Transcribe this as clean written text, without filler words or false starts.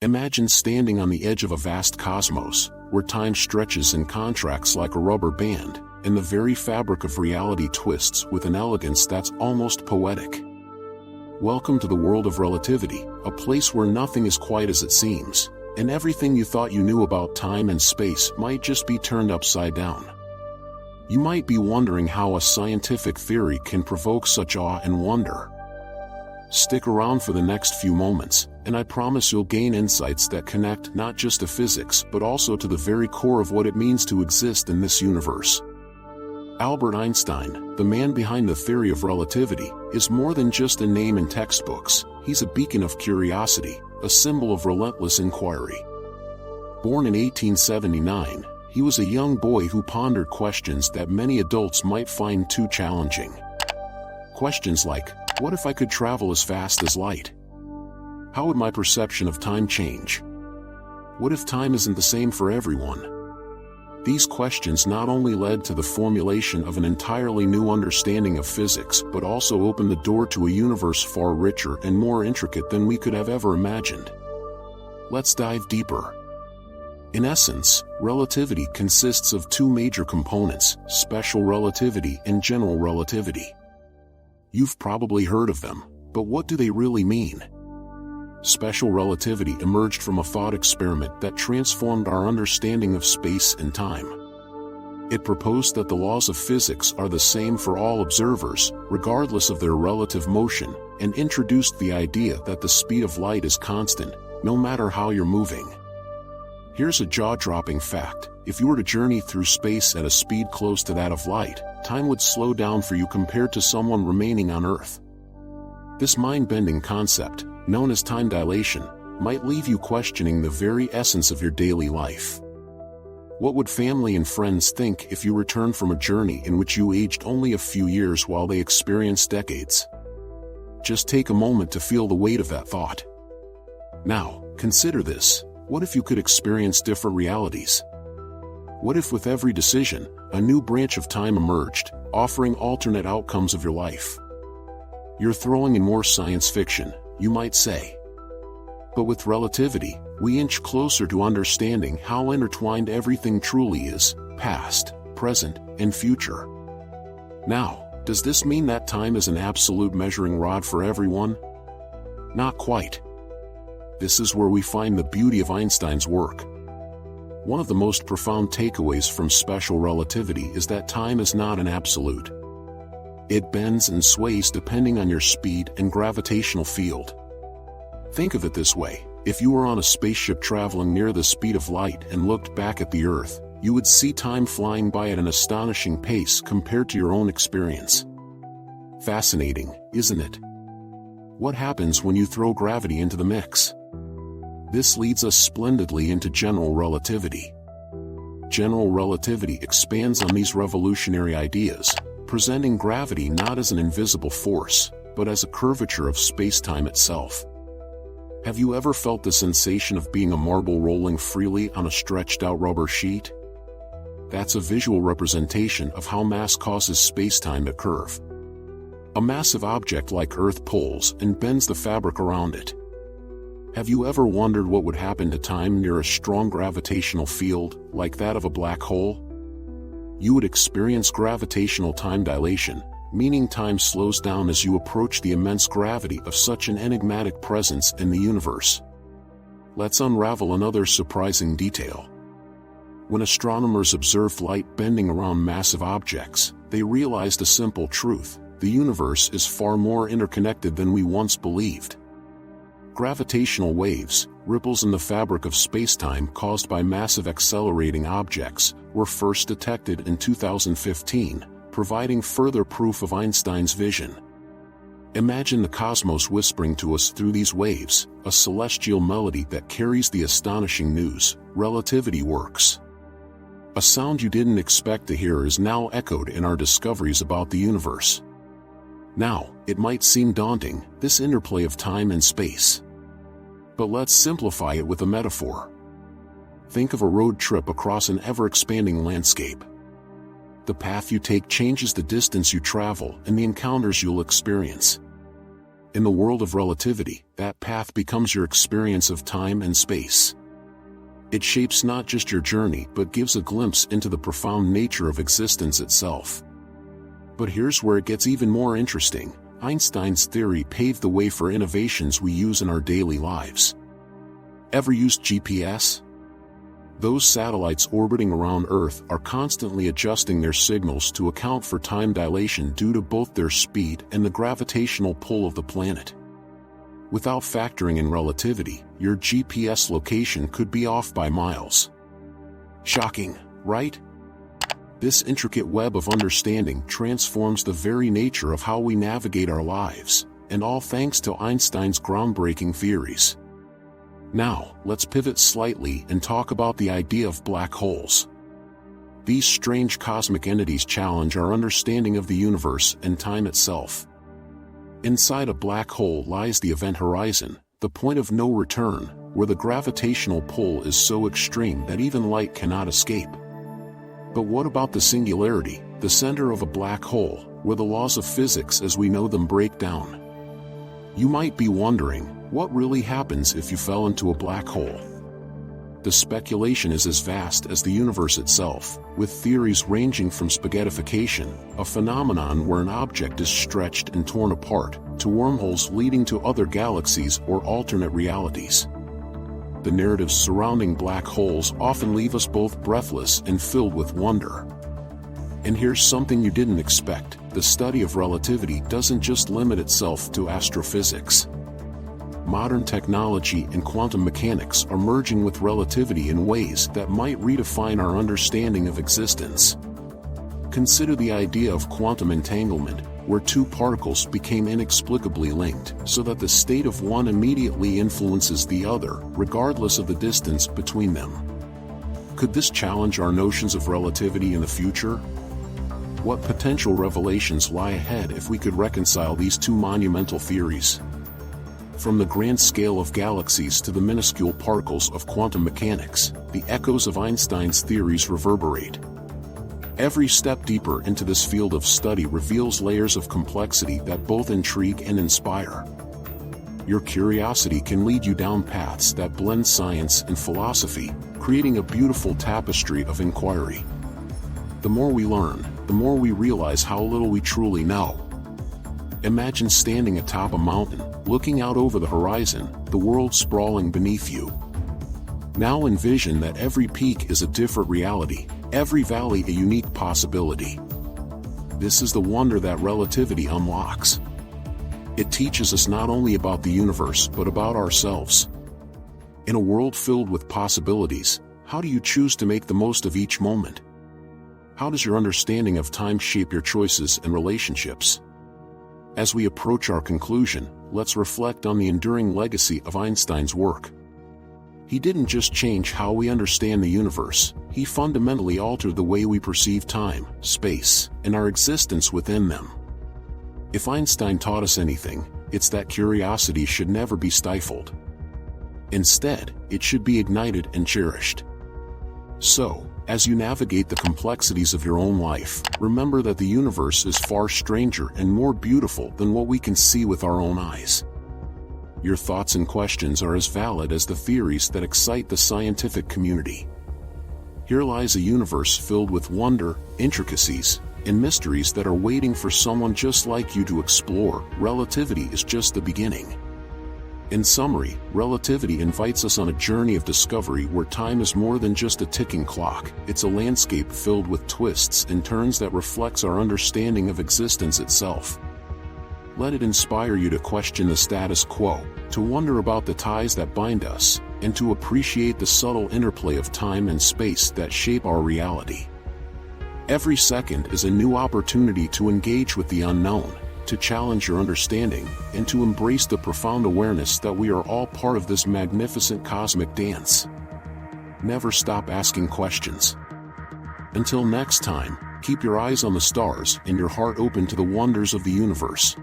Imagine standing on the edge of a vast cosmos, where time stretches and contracts like a rubber band, and the very fabric of reality twists with an elegance that's almost poetic. Welcome to the world of relativity, a place where nothing is quite as it seems, and everything you thought you knew about time and space might just be turned upside down. You might be wondering how a scientific theory can provoke such awe and wonder. Stick around for the next few moments, and I promise you'll gain insights that connect not just to physics but also to the very core of what it means to exist in this universe. Albert Einstein, the man behind the theory of relativity, is more than just a name in textbooks. He's a beacon of curiosity, a symbol of relentless inquiry. Born in 1879, he was a young boy who pondered questions that many adults might find too challenging. Questions like, what if I could travel as fast as light? How would my perception of time change? What if time isn't the same for everyone? These questions not only led to the formulation of an entirely new understanding of physics but also opened the door to a universe far richer and more intricate than we could have ever imagined. Let's dive deeper. In essence, relativity consists of two major components, special relativity and general relativity. You've probably heard of them, but what do they really mean? Special relativity emerged from a thought experiment that transformed our understanding of space and time. It proposed that the laws of physics are the same for all observers, regardless of their relative motion, and introduced the idea that the speed of light is constant, no matter how you're moving. Here's a jaw-dropping fact. If you were to journey through space at a speed close to that of light, time would slow down for you compared to someone remaining on Earth. This mind-bending concept, known as time dilation, might leave you questioning the very essence of your daily life. What would family and friends think if you returned from a journey in which you aged only a few years while they experienced decades? Just take a moment to feel the weight of that thought. Now, consider this. What if you could experience different realities? What if with every decision, a new branch of time emerged, offering alternate outcomes of your life? You're throwing in more science fiction, you might say. But with relativity, we inch closer to understanding how intertwined everything truly is, past, present, and future. Now, does this mean that time is an absolute measuring rod for everyone? Not quite. This is where we find the beauty of Einstein's work. One of the most profound takeaways from special relativity is that time is not an absolute. It bends and sways depending on your speed and gravitational field. Think of it this way. If you were on a spaceship traveling near the speed of light and looked back at the Earth, you would see time flying by at an astonishing pace compared to your own experience. Fascinating, isn't it? What happens when you throw gravity into the mix? This leads us splendidly into general relativity. General relativity expands on these revolutionary ideas, presenting gravity not as an invisible force, but as a curvature of space-time itself. Have you ever felt the sensation of being a marble rolling freely on a stretched-out rubber sheet? That's a visual representation of how mass causes space-time to curve. A massive object like Earth pulls and bends the fabric around it. Have you ever wondered what would happen to time near a strong gravitational field, like that of a black hole? You would experience gravitational time dilation, meaning time slows down as you approach the immense gravity of such an enigmatic presence in the universe. Let's unravel another surprising detail. When astronomers observed light bending around massive objects, they realized a simple truth: the universe is far more interconnected than we once believed. Gravitational waves, ripples in the fabric of spacetime caused by massive accelerating objects, were first detected in 2015, providing further proof of Einstein's vision. Imagine the cosmos whispering to us through these waves, a celestial melody that carries the astonishing news: relativity works. A sound you didn't expect to hear is now echoed in our discoveries about the universe. Now, it might seem daunting, this interplay of time and space. But let's simplify it with a metaphor. Think of a road trip across an ever-expanding landscape. The path you take changes the distance you travel and the encounters you'll experience. In the world of relativity, that path becomes your experience of time and space. It shapes not just your journey but gives a glimpse into the profound nature of existence itself. But here's where it gets even more interesting. Einstein's theory paved the way for innovations we use in our daily lives. Ever used GPS? Those satellites orbiting around Earth are constantly adjusting their signals to account for time dilation due to both their speed and the gravitational pull of the planet. Without factoring in relativity, your GPS location could be off by miles. Shocking, right? This intricate web of understanding transforms the very nature of how we navigate our lives, and all thanks to Einstein's groundbreaking theories. Now, let's pivot slightly and talk about the idea of black holes. These strange cosmic entities challenge our understanding of the universe and time itself. Inside a black hole lies the event horizon, the point of no return, where the gravitational pull is so extreme that even light cannot escape. But what about the singularity, the center of a black hole, where the laws of physics as we know them break down? You might be wondering, what really happens if you fell into a black hole? The speculation is as vast as the universe itself, with theories ranging from spaghettification, a phenomenon where an object is stretched and torn apart, to wormholes leading to other galaxies or alternate realities. The narratives surrounding black holes often leave us both breathless and filled with wonder. And here's something you didn't expect: the study of relativity doesn't just limit itself to astrophysics. Modern technology and quantum mechanics are merging with relativity in ways that might redefine our understanding of existence. Consider the idea of quantum entanglement, where two particles became inexplicably linked, so that the state of one immediately influences the other, regardless of the distance between them. Could this challenge our notions of relativity in the future? What potential revelations lie ahead if we could reconcile these two monumental theories? From the grand scale of galaxies to the minuscule particles of quantum mechanics, the echoes of Einstein's theories reverberate. Every step deeper into this field of study reveals layers of complexity that both intrigue and inspire. Your curiosity can lead you down paths that blend science and philosophy, creating a beautiful tapestry of inquiry. The more we learn, the more we realize how little we truly know. Imagine standing atop a mountain, looking out over the horizon, the world sprawling beneath you. Now envision that every peak is a different reality, every valley a unique possibility. This is the wonder that relativity unlocks. It teaches us not only about the universe but about ourselves. In a world filled with possibilities, how do you choose to make the most of each moment? How does your understanding of time shape your choices and relationships? As we approach our conclusion, let's reflect on the enduring legacy of Einstein's work. He didn't just change how we understand the universe, he fundamentally altered the way we perceive time, space, and our existence within them. If Einstein taught us anything, it's that curiosity should never be stifled. Instead, it should be ignited and cherished. So, as you navigate the complexities of your own life, remember that the universe is far stranger and more beautiful than what we can see with our own eyes. Your thoughts and questions are as valid as the theories that excite the scientific community. Here lies a universe filled with wonder, intricacies, and mysteries that are waiting for someone just like you to explore. Relativity is just the beginning. In summary, relativity invites us on a journey of discovery where time is more than just a ticking clock. It's a landscape filled with twists and turns that reflects our understanding of existence itself. Let it inspire you to question the status quo, to wonder about the ties that bind us, and to appreciate the subtle interplay of time and space that shape our reality. Every second is a new opportunity to engage with the unknown, to challenge your understanding, and to embrace the profound awareness that we are all part of this magnificent cosmic dance. Never stop asking questions. Until next time, keep your eyes on the stars and your heart open to the wonders of the universe.